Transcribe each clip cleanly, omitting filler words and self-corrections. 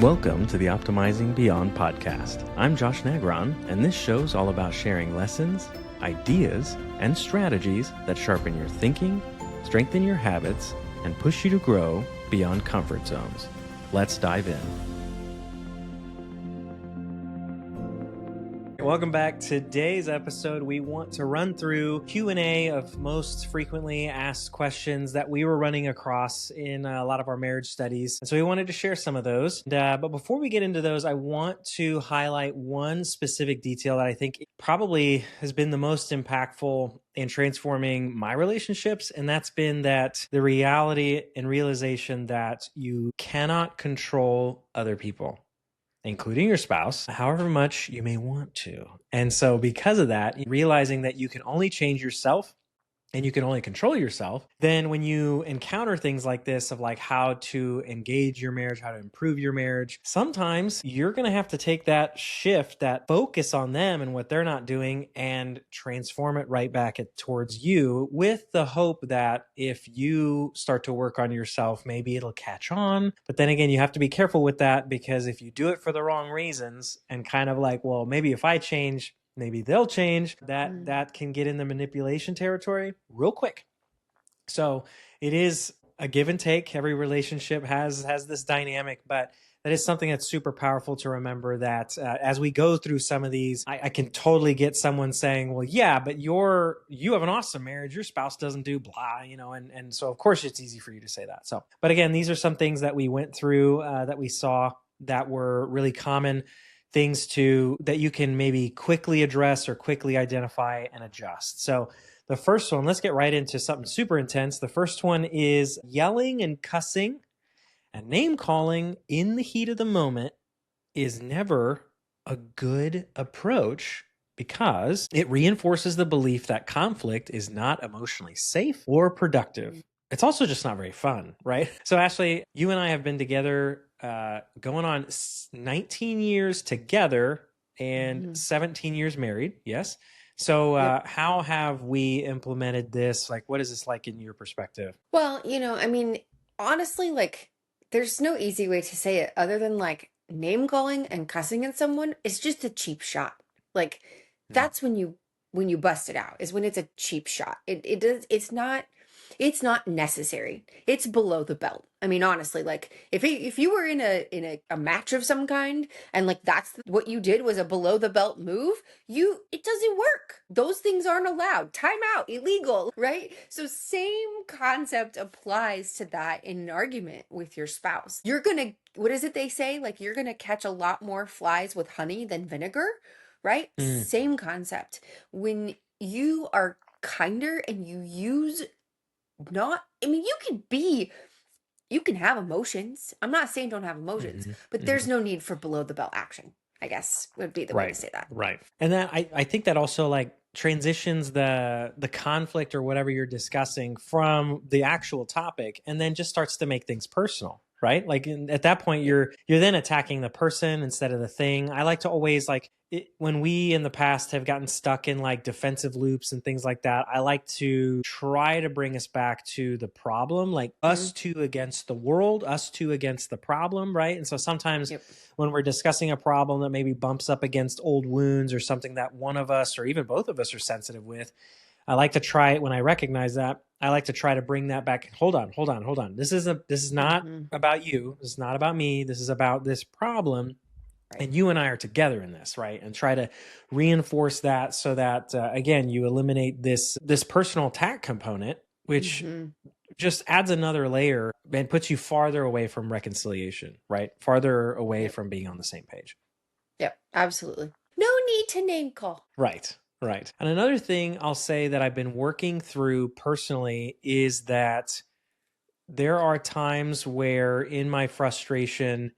Welcome to the Optimizing Beyond podcast. I'm Josh Negron, and this show's all about sharing lessons, ideas, and strategies that sharpen your thinking, strengthen your habits, and push you to grow beyond comfort zones. Let's dive in. Welcome back. Today's episode, we want to run through Q&A of most frequently asked questions that we were running across in a lot of our marriage studies. And so we wanted to share some of those. But before we get into those, I want to highlight one specific detail that I think probably has been the most impactful in transforming my relationships. And that's been that the reality and realization that you cannot control other people, including your spouse, however much you may want to. And so because of that, realizing that you can only change yourself and you can only control yourself, then when you encounter things like this of like how to engage your marriage, how to improve your marriage, sometimes you're going to have to take that shift, that focus on them and what they're not doing and transform it right back towards you, with the hope that if you start to work on yourself, maybe it'll catch on. But then again, you have to be careful with that, because if you do it for the wrong reasons and kind of like, well, maybe if I change, maybe they'll change, that can get in the manipulation territory real quick. So it is a give and take. Every relationship has this dynamic, but that is something that's super powerful to remember, that as we go through some of these, I can totally get someone saying, well, yeah, but you have an awesome marriage. Your spouse doesn't do blah, and so of course it's easy for you to say that. So, but again, these are some things that we went through that we saw that were really common things that you can maybe quickly address or quickly identify and adjust. So the first one, let's get right into something super intense. The first one is yelling and cussing and name calling in the heat of the moment is never a good approach, because it reinforces the belief that conflict is not emotionally safe or productive. It's also just not very fun, right? So Ashley, you and I have been together going on 19 years together and 17 years married. Yes. So how have we implemented this? Like, what is this like in your perspective? Well, honestly, there's no easy way to say it other than name calling and cussing at someone is just a cheap shot. That's when you bust it out, is when it's a cheap shot. It's not necessary. It's below the belt. I mean, honestly, if you were in a match of some kind and that's what you did was a below the belt move, it doesn't work. Those things aren't allowed. Time out, illegal, right? So same concept applies to that in an argument with your spouse. What is it they say? You're gonna catch a lot more flies with honey than vinegar, right? Same concept. When you are kinder and you can have emotions. I'm not saying don't have emotions, but there's no need for below the belt action, I guess would be the way to say that. Right. And then I think that also transitions the conflict or whatever you're discussing from the actual topic, and then just starts to make things personal. Right? At that point, you're then attacking the person instead of the thing. I like to always when we in the past have gotten stuck in defensive loops and things like that, I like to try to bring us back to the problem, us two against the world, us two against the problem, right? And so sometimes when we're discussing a problem that maybe bumps up against old wounds or something that one of us or even both of us are sensitive with, I like to try it when I recognize that. I like to try to bring that back. Hold on. This is not about you. This is not about me. This is about this problem. Right. And you and I are together in this, right? And try to reinforce that so that, again, you eliminate this personal attack component, which just adds another layer and puts you farther away from reconciliation, right? Farther away from being on the same page. Yep, absolutely. No need to name call. Right. Right. And another thing I'll say that I've been working through personally is that there are times where in my frustration,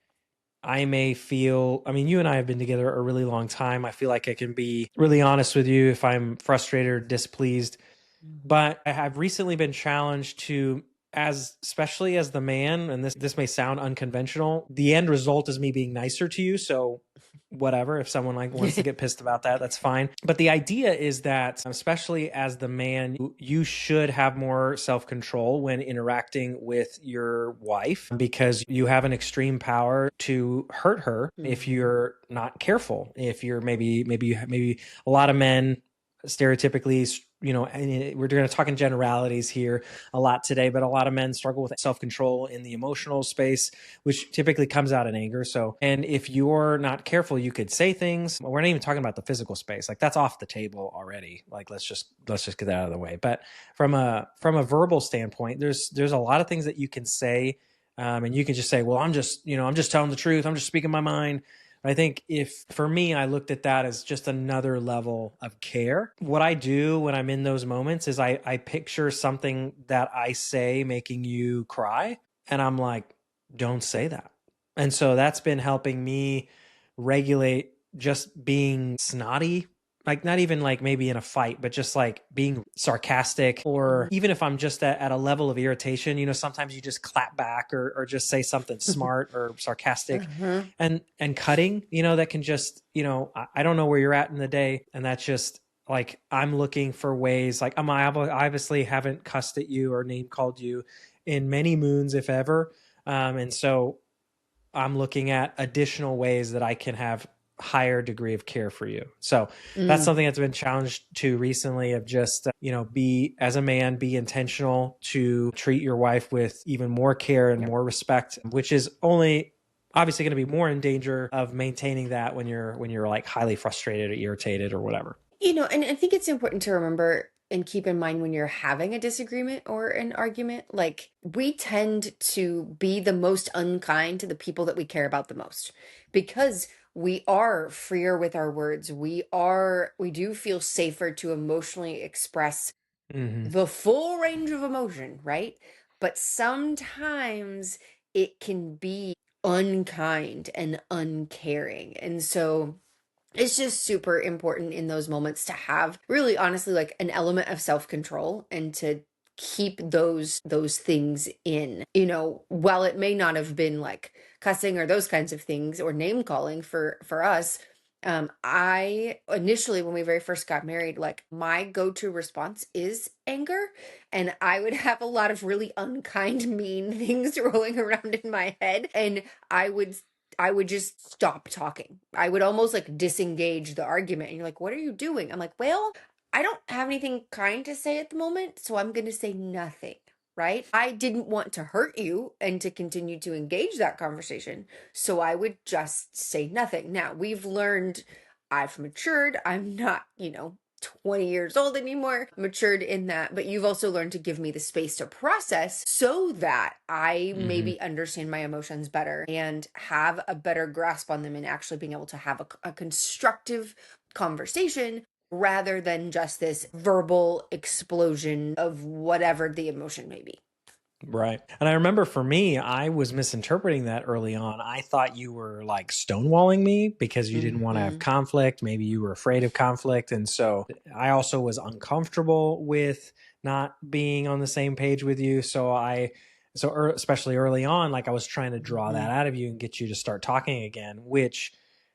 I may feel, you and I have been together a really long time. I feel like I can be really honest with you if I'm frustrated or displeased. But I have recently been challenged to, especially as the man, and this may sound unconventional, the end result is me being nicer to you. So whatever. If someone like wants to get pissed about that, that's fine. But the idea is that, especially as the man, you should have more self-control when interacting with your wife, because you have an extreme power to hurt her if you're not careful. If you're maybe a lot of men stereotypically, and we're going to talk in generalities here a lot today, but a lot of men struggle with self-control in the emotional space, which typically comes out in anger. So, and if you're not careful, you could say things. We're not even talking about the physical space. Like, that's off the table already. Like, let's just get that out of the way. But from a verbal standpoint, there's a lot of things that you can say. And you can just say, well, I'm just telling the truth. I'm just speaking my mind. I think for me, I looked at that as just another level of care. What I do when I'm in those moments is I picture something that I say making you cry, and I'm like, don't say that. And so that's been helping me regulate just being snotty. Like, not even like maybe in a fight, but just like being sarcastic, or even if I'm just at a level of irritation, sometimes you just clap back or just say something smart or sarcastic and cutting, that can just, I don't know where you're at in the day. And that's just like, I'm looking for ways, like, I obviously haven't cussed at you or name called you in many moons, if ever. And so I'm looking at additional ways that I can have higher degree of care for you. So that's something that's been challenged to recently, of just, as a man, be intentional to treat your wife with even more care and more respect, which is only obviously going to be more in danger of maintaining that when you're like highly frustrated or irritated or whatever. And I think it's important to remember and keep in mind when you're having a disagreement or an argument, like, we tend to be the most unkind to the people that we care about the most, because we are freer with our words. We do feel safer to emotionally express the full range of emotion, right? But sometimes it can be unkind and uncaring. And so it's just super important in those moments to have, really honestly, like, an element of self-control, and to keep those things in. While it may not have been like cussing or those kinds of things or name calling for us, I initially, when we very first got married, like, my go-to response is anger, and I would have a lot of really unkind, mean things rolling around in my head, and I would just stop talking. I would almost like disengage the argument. And you're like, what are you doing? I'm like, well, I don't have anything kind to say at the moment, so I'm going to say nothing, right? I didn't want to hurt you and to continue to engage that conversation, so I would just say nothing. Now, we've learned, I've matured. I'm not, 20 years old anymore, matured in that, but you've also learned to give me the space to process, so that I maybe understand my emotions better and have a better grasp on them, and actually being able to have a constructive conversation, rather than just this verbal explosion of whatever the emotion may be. Right. And I remember for me, I was misinterpreting that early on. I thought you were like stonewalling me because you didn't want to have conflict. Maybe you were afraid of conflict. And so I also was uncomfortable with not being on the same page with you. So especially early on, like, I was trying to draw that out of you and get you to start talking again, which,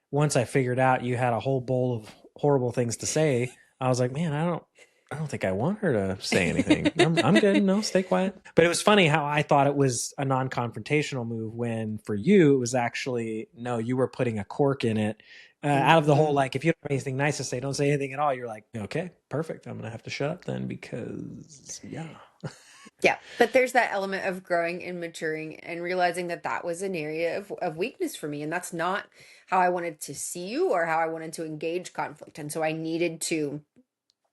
once I figured out you had a whole bowl of horrible things to say, I was like, man, I don't think I want her to say anything. I'm good. No, stay quiet. But it was funny how I thought it was a non-confrontational move, when for you, it was actually, no, you were putting a cork in it. Out of the whole, like, if you don't have anything nice to say, don't say anything at all. You're like, okay, perfect. I'm going to have to shut up then, because Yeah, but there's that element of growing and maturing and realizing that that was an area of weakness for me. And that's not how I wanted to see you or how I wanted to engage conflict. And so I needed to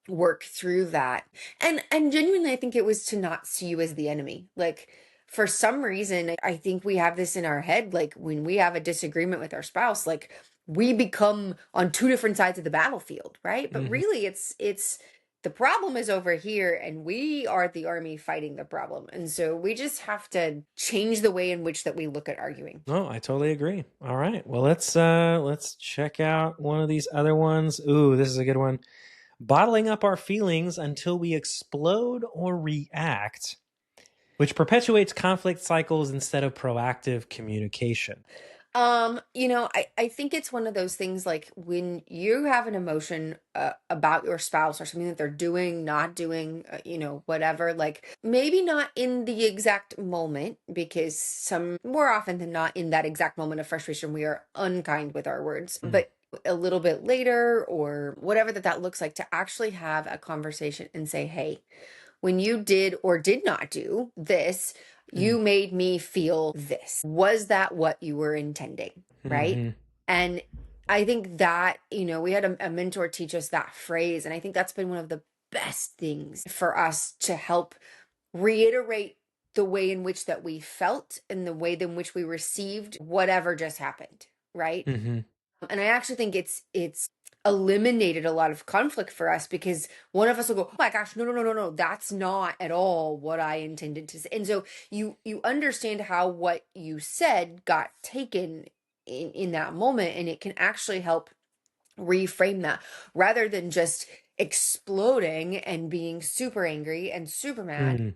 work through that. And genuinely, I think it was to not see you as the enemy. Like, for some reason, I think we have this in our head, like, when we have a disagreement with our spouse, like, we become on two different sides of the battlefield, right? But really, it's the problem is over here, and we are the army fighting the problem. And so we just have to change the way in which that we look at arguing. No, I totally agree. All right. Well, let's check out one of these other ones. Ooh, this is a good one. Bottling up our feelings until we explode or react, which perpetuates conflict cycles instead of proactive communication. I think it's one of those things like when you have an emotion about your spouse or something that they're doing, not doing, whatever, like maybe not in the exact moment, because some more often than not in that exact moment of frustration, we are unkind with our words, but a little bit later or whatever that looks like, to actually have a conversation and say, hey, when you did or did not do this, you made me feel this. Was that what you were intending? Right. Mm-hmm. And I think that, we had a mentor teach us that phrase. And I think that's been one of the best things for us to help reiterate the way in which that we felt and the way in which we received whatever just happened. Right. Mm-hmm. And I actually think it's eliminated a lot of conflict for us, because one of us will go, oh my gosh, no, that's not at all what I intended to say. And so you understand how what you said got taken in that moment, and it can actually help reframe that, rather than just exploding and being super angry and super mad. Mm-hmm.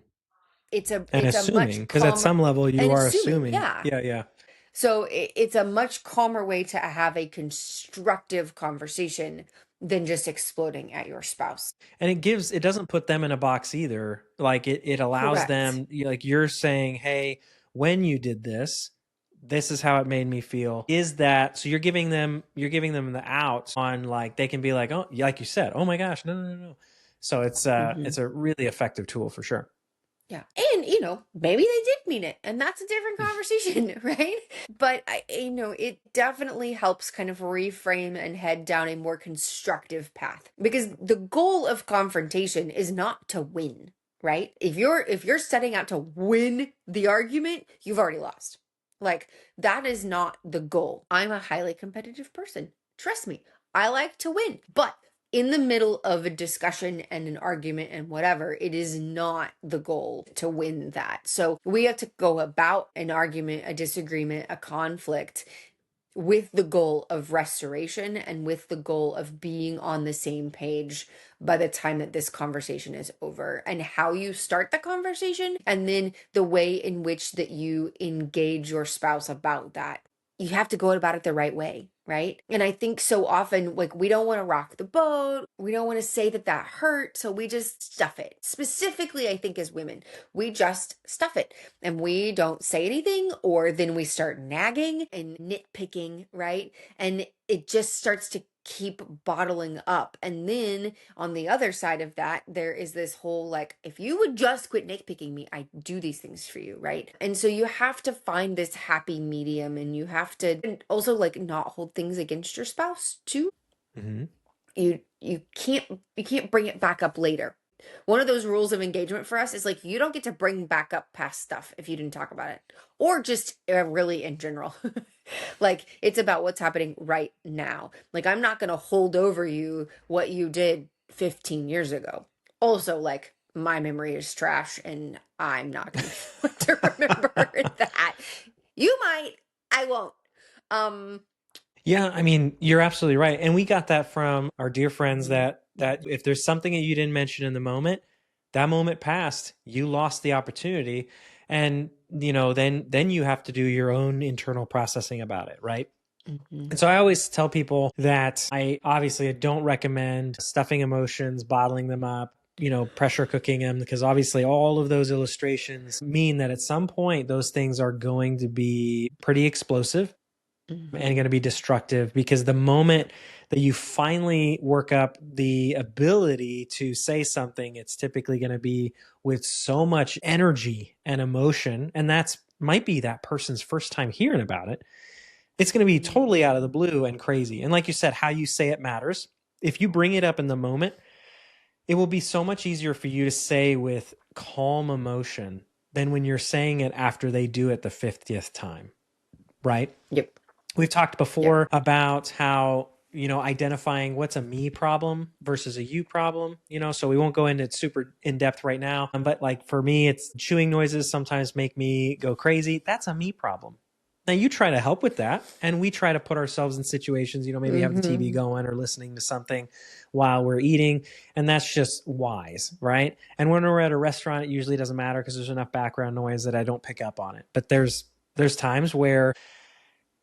It's a And it's a assuming, much because at calmer, some level you and are assuming, assuming. yeah. Yeah. So it's a much calmer way to have a constructive conversation than just exploding at your spouse. And it doesn't put them in a box either. Like it allows Correct. them, like you're saying, hey, when you did this, this is how it made me feel. Is that, so you're giving them the out on, like, they can be like, oh, like you said, oh my gosh, no. So it's Hmm. a really effective tool for sure. Yeah. And, maybe they did mean it, and that's a different conversation, right? But it definitely helps kind of reframe and head down a more constructive path, because the goal of confrontation is not to win, right? If you're setting out to win the argument, you've already lost. Like, that is not the goal. I'm a highly competitive person. Trust me, I like to win. But in the middle of a discussion and an argument and whatever, it is not the goal to win that. So we have to go about an argument, a disagreement, a conflict with the goal of restoration and with the goal of being on the same page by the time that this conversation is over. And how you start the conversation, and then the way in which that you engage your spouse about that, you have to go about it the right way, right? And I think so often, like, we don't want to rock the boat. We don't want to say that hurt. So we just stuff it. Specifically, I think as women, we just stuff it and we don't say anything, or then we start nagging and nitpicking, right? And it just starts to keep bottling up. And then on the other side of that, there is this whole, like, if you would just quit nitpicking me, I do these things for you, right? And so you have to find this happy medium, and you have to also, like, not hold things against your spouse too. Mm-hmm. You can't bring it back up later. One of those rules of engagement for us is, like, you don't get to bring back up past stuff if you didn't talk about it, or just really in general. Like, it's about what's happening right now. Like, I'm not going to hold over you what you did 15 years ago. Also, like, my memory is trash, and I'm not going to remember that. You might, I won't. Yeah, I mean, you're absolutely right. And we got that from our dear friends that if there's something that you didn't mention in the moment, that moment passed, you lost the opportunity. And, then you have to do your own internal processing about it, right? Mhm. And so I always tell people that I don't recommend stuffing emotions, bottling them up, pressure cooking them, because obviously all of those illustrations mean that at some point those things are going to be pretty explosive and going Mhm. to be destructive, because the moment that you finally work up the ability to say something, it's typically going to be with so much energy and emotion, and that's might be that person's first time hearing about it. It's going to be totally out of the blue and crazy. And like you said, how you say it matters. If you bring it up in the moment, it will be so much easier for you to say with calm emotion than when you're saying it after they do it the 50th time, right? Yep. We've talked Yep. before about how, identifying what's a me problem versus a you problem, so we won't go into it super in depth right now. But like for me, it's chewing noises sometimes make me go crazy. That's a me problem. Now you try to help with that, and we try to put ourselves in situations, maybe have the TV Mhm. going or listening to something while we're eating, and that's just wise, right? And when we're at a restaurant, it usually doesn't matter because there's enough background noise that I don't pick up on it. But there's times where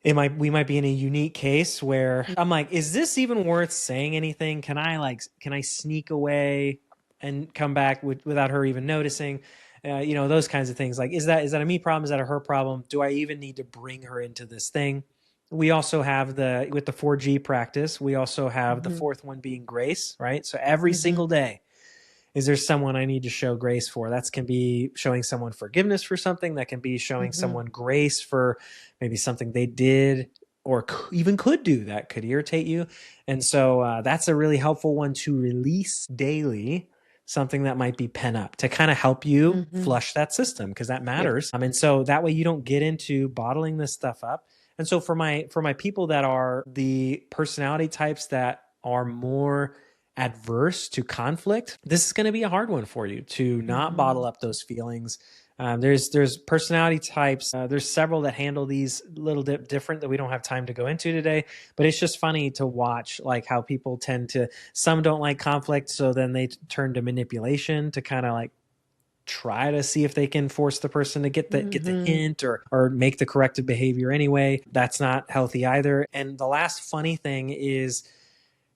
we might be in a unique case where I'm like, is this even worth saying anything? Can I sneak away and come back without her even noticing? Those kinds of things. Like, is that a me problem? Is that a her problem? Do I even need to bring her into this thing? We also have with the 4G practice, we also have the fourth one being grace, right? So every single day, is there someone I need to show grace for? That can be showing someone forgiveness for something. That can be showing someone grace for maybe something they did or even could do that could irritate you. And so that's a really helpful one to release daily, something that might be pent up to kind of help you flush that system, because that matters. And so that way you don't get into bottling this stuff up. And so for my people that are the personality types that are more adverse to conflict, this is going to be a hard one for you to not bottle up those feelings. There's personality types. There's several that handle these a little bit different that we don't have time to go into today, but it's just funny to watch like how people some don't like conflict. So then they turn to manipulation to kind of like try to see if they can force the person to get the hint or make the corrective behavior anyway. That's not healthy either. And the last funny thing is,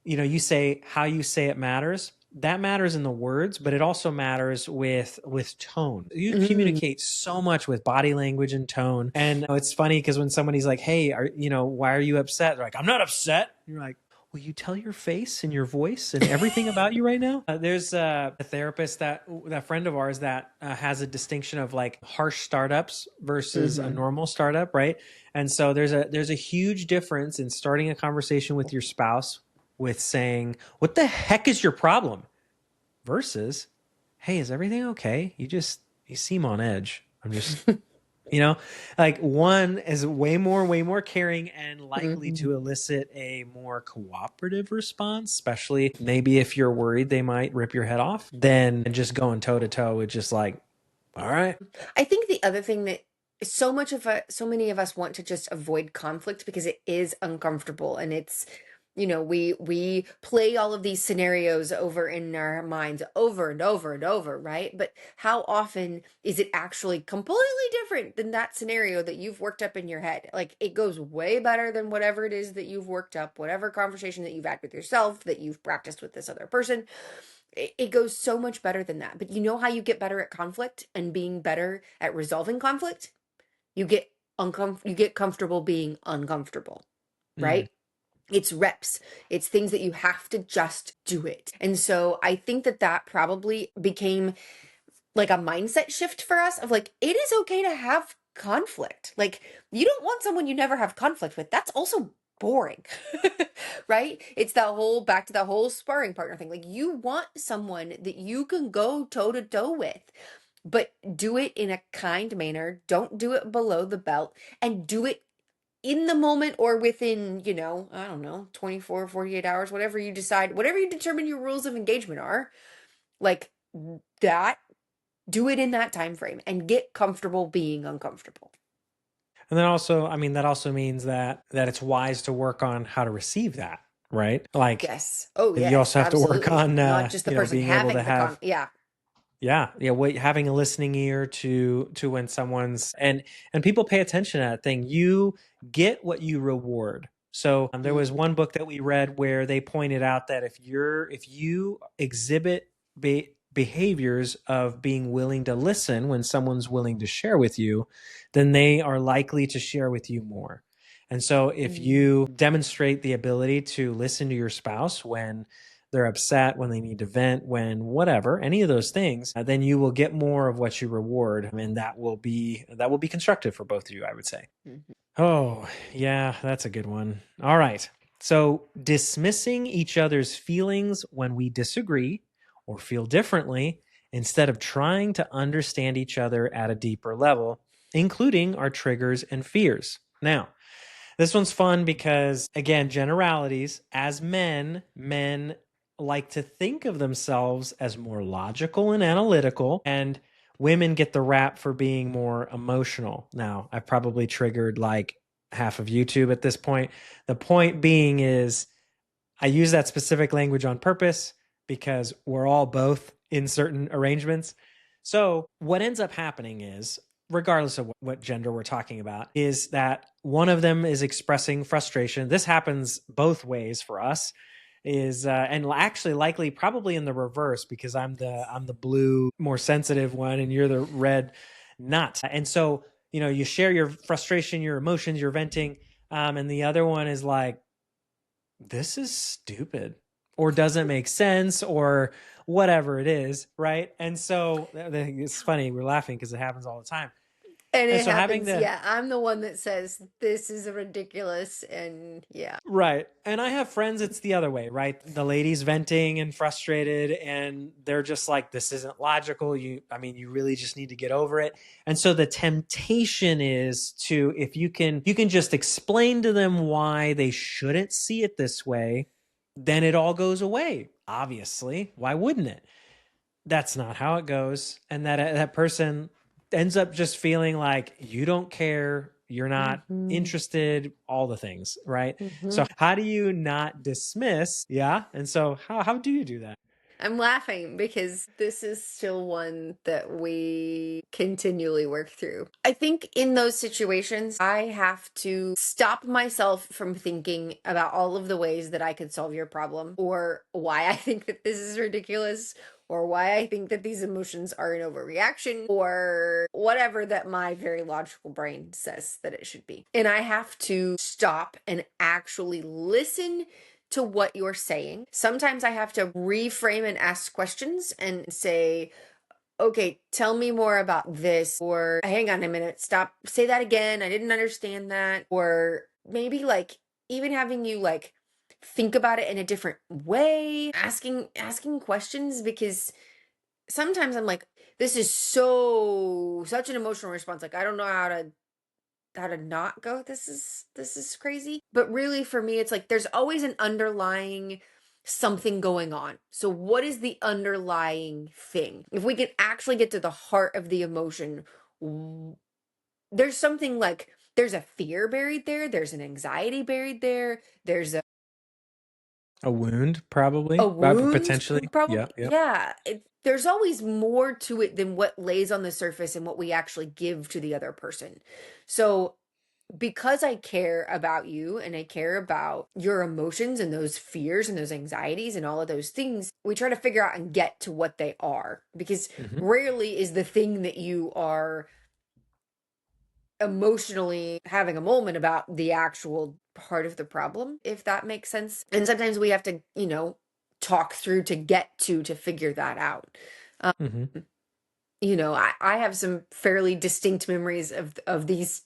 you say how you say it matters. That matters in the words, but it also matters with tone. You communicate so much with body language and tone. And it's funny because when somebody's like, hey, why are you upset? They're like, I'm not upset. You're like, will you tell your face and your voice and everything about you right now? There's a therapist that friend of ours that has a distinction of like harsh startups versus a normal startup, right? And so there's a huge difference in starting a conversation with your spouse with saying, what the heck is your problem? Versus, hey, is everything okay? You seem on edge. I'm just... like one is way more caring and likely to elicit a more cooperative response, especially maybe if you're worried they might rip your head off, than just going toe to toe with just like, all right. I think the other thing that so many of us want to just avoid conflict because it is uncomfortable, and it's, we play all of these scenarios over in our minds over and over and over, right? But how often is it actually completely different than that scenario that you've worked up in your head? Like, it goes way better than whatever it is that you've worked up, whatever conversation that you've had with yourself, that you've practiced with this other person. It goes so much better than that. But you know how you get better at conflict and being better at resolving conflict? You get comfortable being uncomfortable, right? It's reps. It's things that you have to just do it. And so I think that probably became like a mindset shift for us of like, it is okay to have conflict. Like, you don't want someone you never have conflict with. That's also boring, right? It's back to the whole sparring partner thing. Like, you want someone that you can go toe to toe with, but do it in a kind manner. Don't do it below the belt, and do it in the moment or within, I don't know, 24, 48 hours, whatever you determine your rules of engagement are, like that, do it in that time frame and get comfortable being uncomfortable. And then also, that also means that it's wise to work on how to receive that, right? Like, yes. Oh, yeah. You also have absolutely. to work on not just the person being having able to have having a listening ear to when someone's and people pay attention to that thing. You get what you reward. So there was one book that we read where they pointed out that if you exhibit behaviors of being willing to listen when someone's willing to share with you, then they are likely to share with you more. And so if you demonstrate the ability to listen to your spouse when they're upset, when they need to vent, when whatever, any of those things, then you will get more of what you reward. And that will be constructive for both of you, I would say. Oh, yeah, that's a good one. All right. So dismissing each other's feelings when we disagree or feel differently instead of trying to understand each other at a deeper level, including our triggers and fears. Now, this one's fun because, again, generalities. As men like to think of themselves as more logical and analytical, and women get the rap for being more emotional. Now, I've probably triggered like half of YouTube at this point. The point being is I use that specific language on purpose because we're all both in certain arrangements. So what ends up happening is regardless of what gender we're talking about, is that one of them is expressing frustration. This happens both ways for us. And actually likely probably in the reverse, because I'm the blue, more sensitive one, and you're the red nut. And so, you share your frustration, your emotions, your venting, and the other one is like, this is stupid, or doesn't make sense, or whatever it is, right? And so it's funny, we're laughing because it happens all the time. And it so happens, I'm the one that says, this is ridiculous, and Right. And I have friends, it's the other way, right? The lady's venting and frustrated, and they're just like, this isn't logical. You really just need to get over it. And so the temptation is to, if you can just explain to them why they shouldn't see it this way, then it all goes away. Obviously, why wouldn't it? That's not how it goes. And that person ends up just feeling like you don't care, you're not interested, all the things, right? So how do you not dismiss? Yeah. And so how do you do that? I'm laughing because this is still one that we continually work through. I think in those situations, I have to stop myself from thinking about all of the ways that I could solve your problem, or why I think that this is ridiculous, or why I think that these emotions are an overreaction, or whatever that my very logical brain says that it should be. And I have to stop and actually listen to what you're saying. Sometimes I have to reframe and ask questions and say, okay, tell me more about this, or hang on a minute, stop, say that again, I didn't understand that. Or maybe like even having you like think about it in a different way, asking questions, because sometimes I'm like, this is such an emotional response, like I don't know how to not go, this is crazy. But really for me, it's like there's always an underlying something going on. So what is the underlying thing? If we can actually get to the heart of the emotion, there's something like, there's a fear buried there, there's an anxiety buried there, there's a wound, probably. A wound, potentially. probably. Yeah. There's always more to it than what lays on the surface and what we actually give to the other person. So because I care about you and I care about your emotions and those fears and those anxieties and all of those things, we try to figure out and get to what they are, because rarely is the thing that you are emotionally having a moment about the actual part of the problem, if that makes sense. And sometimes we have to, talk through to get to figure that out. I have some fairly distinct memories of these.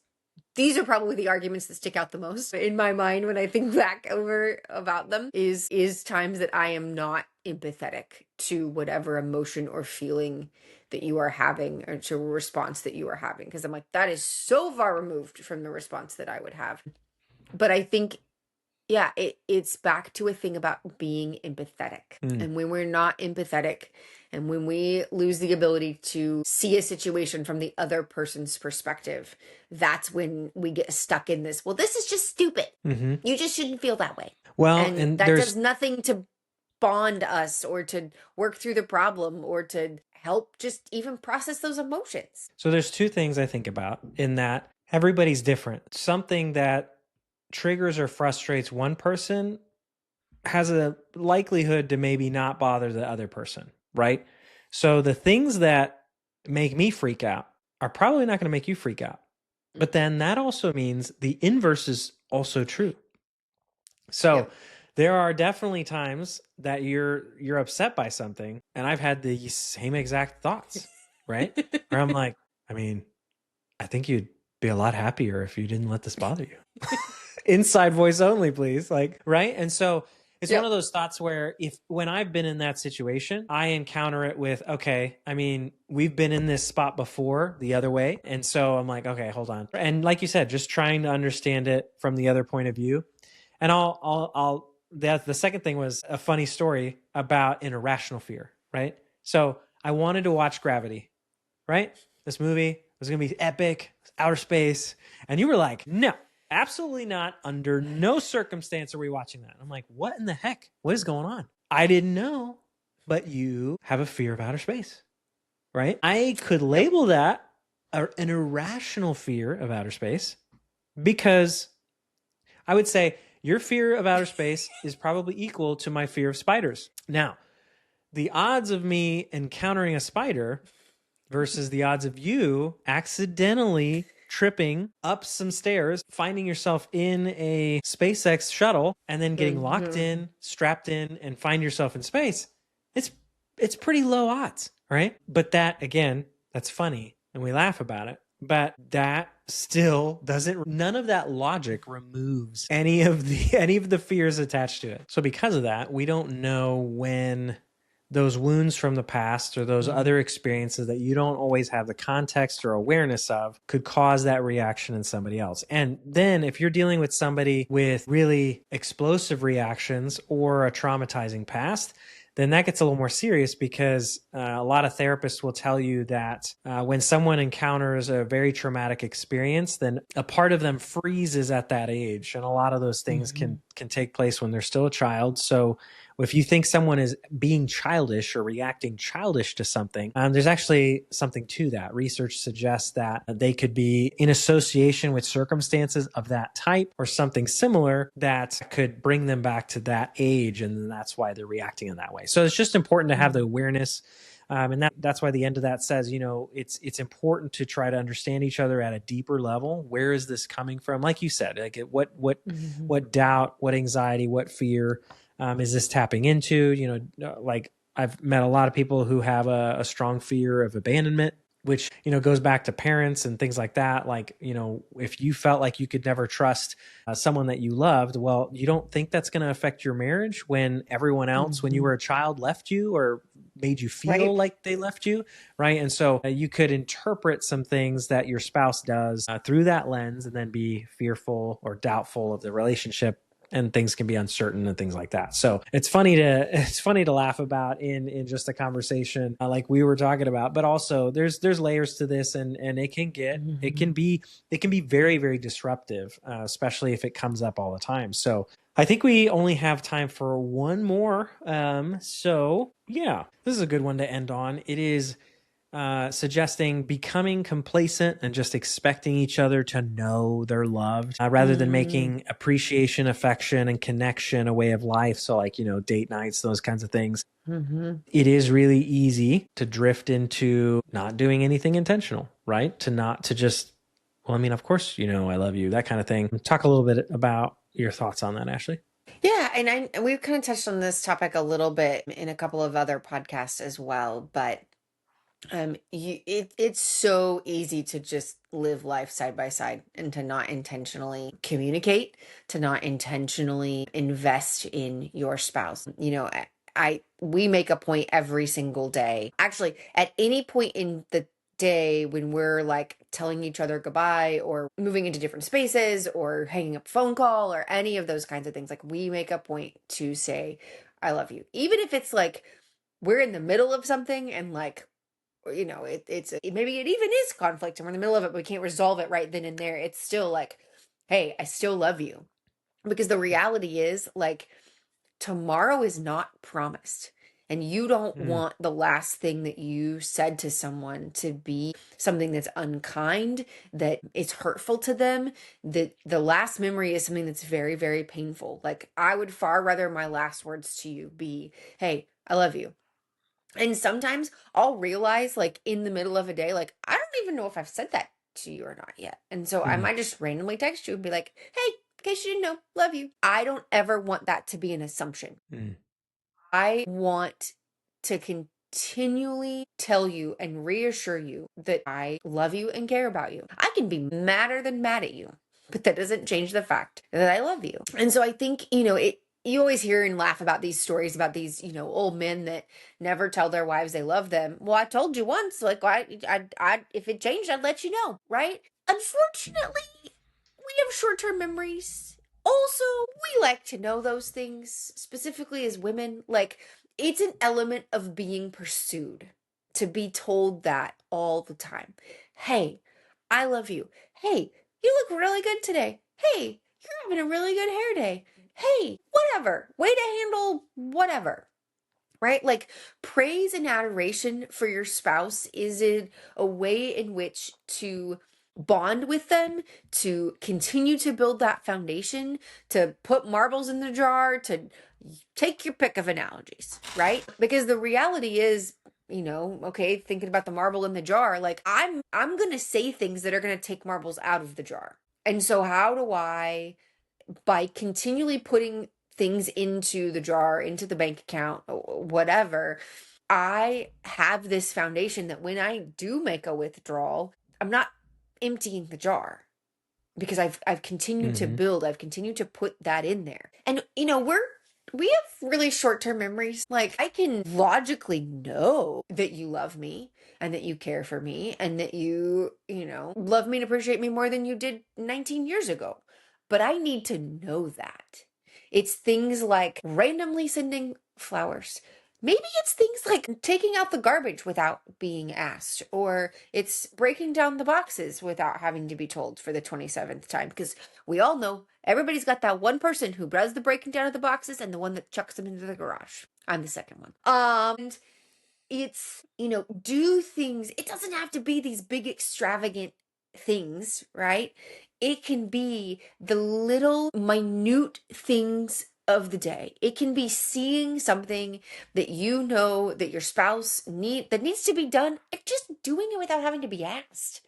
These are probably the arguments that stick out the most in my mind when I think back over about them, is times that I am not empathetic to whatever emotion or feeling that you are having, or to a response that you are having. Because I'm like, that is so far removed from the response that I would have. But I think, it's back to a thing about being empathetic. And when we're not empathetic, and when we lose the ability to see a situation from the other person's perspective, that's when we get stuck in this, well, this is just stupid. You just shouldn't feel that way. Well, and that does nothing to bond us, or to work through the problem, or to help just even process those emotions. So there's two things I think about in that. Everybody's different. Something that triggers or frustrates one person has a likelihood to maybe not bother the other person, right? So the things that make me freak out are probably not going to make you freak out. But then that also means the inverse is also true. So there are definitely times that you're upset by something, and I've had the same exact thoughts, right? Where I'm like, I think you'd be a lot happier if you didn't let this bother you. Inside voice only, please. Like, right? And so it's one of those thoughts where when I've been in that situation, I encounter it with, okay, we've been in this spot before the other way. And so I'm like, okay, hold on. And like you said, just trying to understand it from the other point of view. And the second thing was a funny story about an irrational fear, right? So I wanted to watch Gravity, right? This movie was going to be epic, outer space. And you were like, no, absolutely not. Under no circumstance are we watching that. I'm like, what in the heck? What is going on? I didn't know, but you have a fear of outer space, right? I could label that an irrational fear of outer space, because I would say your fear of outer space is probably equal to my fear of spiders. Now, the odds of me encountering a spider versus the odds of you accidentally tripping up some stairs, finding yourself in a SpaceX shuttle, and then getting locked in, strapped in, and find yourself in space, it's pretty low odds, right? But that, again, that's funny, and we laugh about it. But that still doesn't, none of that logic removes any of the fears attached to it. So because of that, we don't know when those wounds from the past or those other experiences that you don't always have the context or awareness of could cause that reaction in somebody else. And then if you're dealing with somebody with really explosive reactions or a traumatizing past, then that gets a little more serious, because a lot of therapists will tell you that when someone encounters a very traumatic experience, then a part of them freezes at that age. And a lot of those things can take place when they're still a child. So if you think someone is being childish or reacting childish to something, there's actually something to that. Research suggests that they could be in association with circumstances of that type or something similar that could bring them back to that age, and that's why they're reacting in that way. So it's just important to have the awareness. And that's why the end of that says, it's important to try to understand each other at a deeper level. Where is this coming from? Like you said, like what doubt, what anxiety, what fear is this tapping into? Like I've met a lot of people who have a strong fear of abandonment, which, goes back to parents and things like that. Like, if you felt like you could never trust someone that you loved, well, you don't think that's going to affect your marriage when everyone else, when you were a child, left you or made you feel like they left you, right? And so you could interpret some things that your spouse does through that lens and then be fearful or doubtful of the relationship, and things can be uncertain and things like that. So it's funny to laugh about in just a conversation like we were talking about, but also there's layers to this, and it can be very, very disruptive, especially if it comes up all the time. So I think we only have time for one more. So yeah, this is a good one to end on. It is suggesting becoming complacent and just expecting each other to know they're loved, rather than making appreciation, affection, and connection a way of life. So like, date nights, those kinds of things. It is really easy to drift into not doing anything intentional, right? To just, well, I mean, of course, I love you, that kind of thing. Talk a little bit about your thoughts on that, Ashley. Yeah, and we've kind of touched on this topic a little bit in a couple of other podcasts as well, but it's so easy to just live life side by side and to not intentionally communicate, to not intentionally invest in your spouse. We make a point every single day. Actually, at any point in the day when we're like telling each other goodbye or moving into different spaces or hanging up a phone call or any of those kinds of things, like we make a point to say, I love you. Even if it's like we're in the middle of something and like, maybe it even is conflict and we're in the middle of it, but we can't resolve it right then and there. It's still like, hey, I still love you. Because the reality is, like, tomorrow is not promised. And you don't want the last thing that you said to someone to be something that's unkind, that is hurtful to them, that the last memory is something that's very, very painful. Like, I would far rather my last words to you be, hey, I love you. And sometimes I'll realize, like, in the middle of a day, like, I don't even know if I've said that to you or not yet. And so I might just randomly text you and be like, hey, in case you didn't know, love you. I don't ever want that to be an assumption. I want to continually tell you and reassure you that I love you and care about you. I can be madder than mad at you, but that doesn't change the fact that I love you. And so I think, you always hear and laugh about these stories about these, old men that never tell their wives they love them. Well, I told you once, like, if it changed, I'd let you know, right? Unfortunately, we have short-term memories. Also, we like to know those things, specifically as women. Like, it's an element of being pursued to be told that all the time. Hey, I love you. Hey, you look really good today. Hey, you're having a really good hair day. Hey, whatever. Way to handle whatever. right? Like praise and adoration for your spouse is a way in which to bond with them, to continue to build that foundation, to put marbles in the jar, to take your pick of analogies, right? Because the reality is, okay, thinking about the marble in the jar, like I'm going to say things that are going to take marbles out of the jar. And so how do I, by continually putting things into the jar, into the bank account, whatever, I have this foundation that when I do make a withdrawal, I'm not emptying the jar, because I've continued to build, I've continued to put that in there. And we have really short-term memories. Like I can logically know that you love me and that you care for me and that you love me and appreciate me more than you did 19 years ago. But I need to know that. It's things like randomly sending flowers. Maybe it's things like taking out the garbage without being asked, or it's breaking down the boxes without having to be told for the 27th time. Because we all know everybody's got that one person who does the breaking down of the boxes and the one that chucks them into the garage. I'm the second one. And it's, do things. It doesn't have to be these big extravagant things, right? It can be the little minute things of the day. It can be seeing something that that your spouse that needs to be done, and just doing it without having to be asked.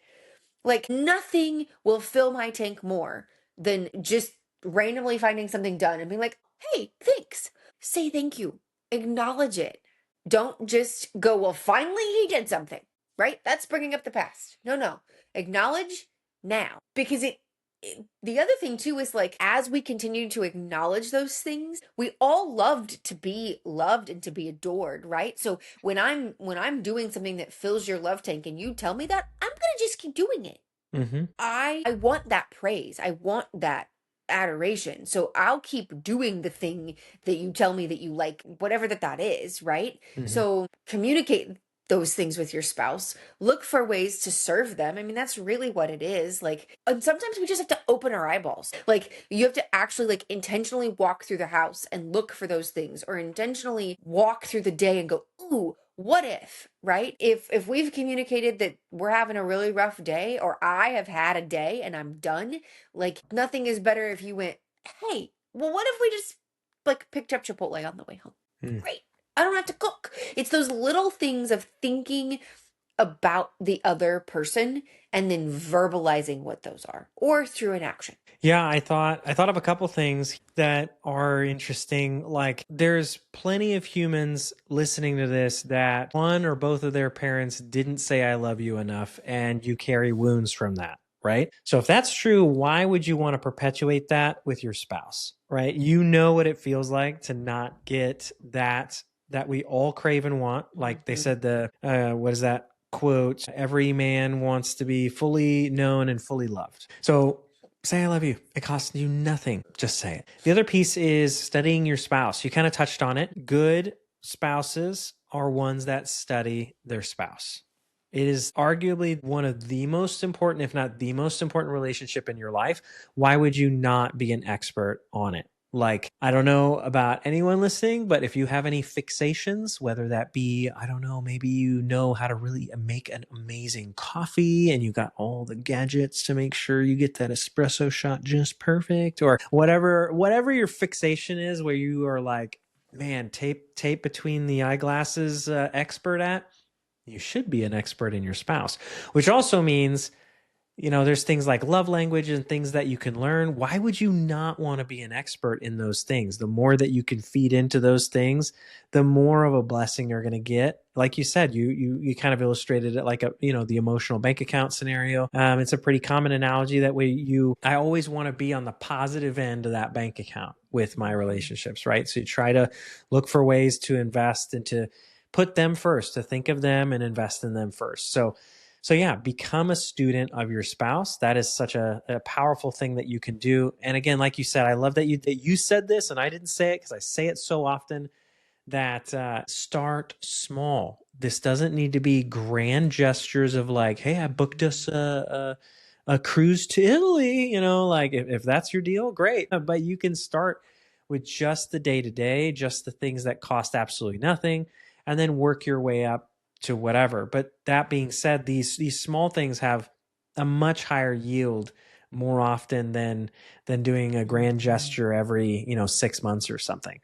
Like nothing will fill my tank more than just randomly finding something done and being like, hey, thanks. Say thank you. Acknowledge it. Don't just go, well, finally he did something, right? That's bringing up the past. No. Acknowledge now. Because the other thing too is like, as we continue to acknowledge those things, we all loved to be loved and to be adored, right? So when I'm doing something that fills your love tank and you tell me that, I'm gonna just keep doing it. I want that praise. I want that adoration. So I'll keep doing the thing that you tell me that you like, whatever that is, right? So communicate those things with your spouse. Look for ways to serve them. I mean, that's really what it is. Like, and sometimes we just have to open our eyeballs. Like, you have to actually like intentionally walk through the house and look for those things, or intentionally walk through the day and go, ooh, what if, right? If we've communicated that we're having a really rough day, or I have had a day and I'm done, like nothing is better if you went, hey, well, what if we just like picked up Chipotle on the way home? Great. I don't have to cook. It's those little things of thinking about the other person and then verbalizing what those are, or through an action. Yeah, I thought of a couple things that are interesting. Like there's plenty of humans listening to this that one or both of their parents didn't say I love you enough, and you carry wounds from that. Right? So if that's true, why would you want to perpetuate that with your spouse? Right? You know what it feels like to not get that we all crave and want. Like they said, what is that quote? Every man wants to be fully known and fully loved. So say I love you. It costs you nothing. Just say it. The other piece is studying your spouse. You kind of touched on it. Good spouses are ones that study their spouse. It is arguably one of the most important, if not the most important relationship in your life. Why would you not be an expert on it? Like, I don't know about anyone listening, but if you have any fixations, whether that be, I don't know, maybe you know how to really make an amazing coffee and you got all the gadgets to make sure you get that espresso shot just perfect, or whatever your fixation is, where you are like, man, tape between the eyeglasses expert at, you should be an expert in your spouse, which also means, there's things like love language and things that you can learn. Why would you not want to be an expert in those things? The more that you can feed into those things, the more of a blessing you're going to get. Like you said, you kind of illustrated it like the emotional bank account scenario. It's a pretty common analogy that I always want to be on the positive end of that bank account with my relationships, right? So you try to look for ways to invest and to put them first, to think of them and invest in them first. So yeah, become a student of your spouse. That is such a powerful thing that you can do. And again, like you said, I love that you said this and I didn't say it because I say it so often, that start small. This doesn't need to be grand gestures of like, hey, I booked us a cruise to Italy, like if that's your deal, great. But you can start with just the day-to-day, just the things that cost absolutely nothing, and then work your way up to whatever. But that being said, these small things have a much higher yield more often than doing a grand gesture every 6 months or something.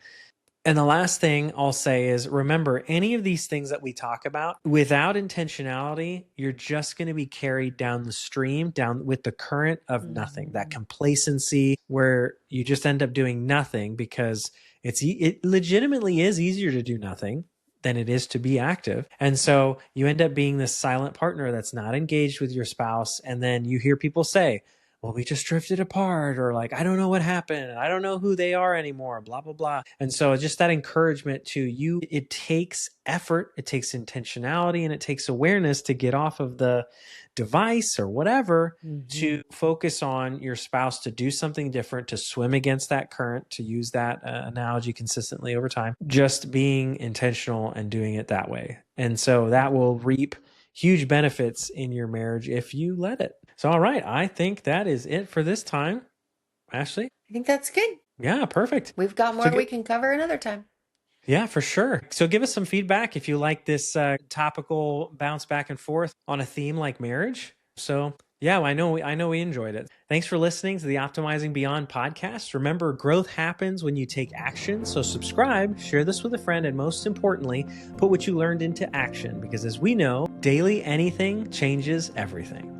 And the last thing I'll say is, remember, any of these things that we talk about, without intentionality, you're just going to be carried down the stream, down with the current of nothing. That complacency where you just end up doing nothing, because it legitimately is easier to do nothing than it is to be active. And so you end up being this silent partner that's not engaged with your spouse. And then you hear people say, well, we just drifted apart, or like, I don't know what happened. I don't know who they are anymore, blah, blah, blah. And so just that encouragement to you, it takes effort, it takes intentionality, and it takes awareness to get off of the device or whatever to focus on your spouse, to do something different, to swim against that current, to use that analogy consistently over time, just being intentional and doing it that way. And so that will reap huge benefits in your marriage if you let it. So, all right, I think that is it for this time. Ashley? I think that's good. Yeah, perfect. We've got more we can cover another time. Yeah, for sure. So give us some feedback if you like this topical bounce back and forth on a theme like marriage. So yeah, I know we enjoyed it. Thanks for listening to the Optimizing Beyond podcast. Remember, growth happens when you take action. So subscribe, share this with a friend, and most importantly, put what you learned into action, because as we know, daily anything changes everything.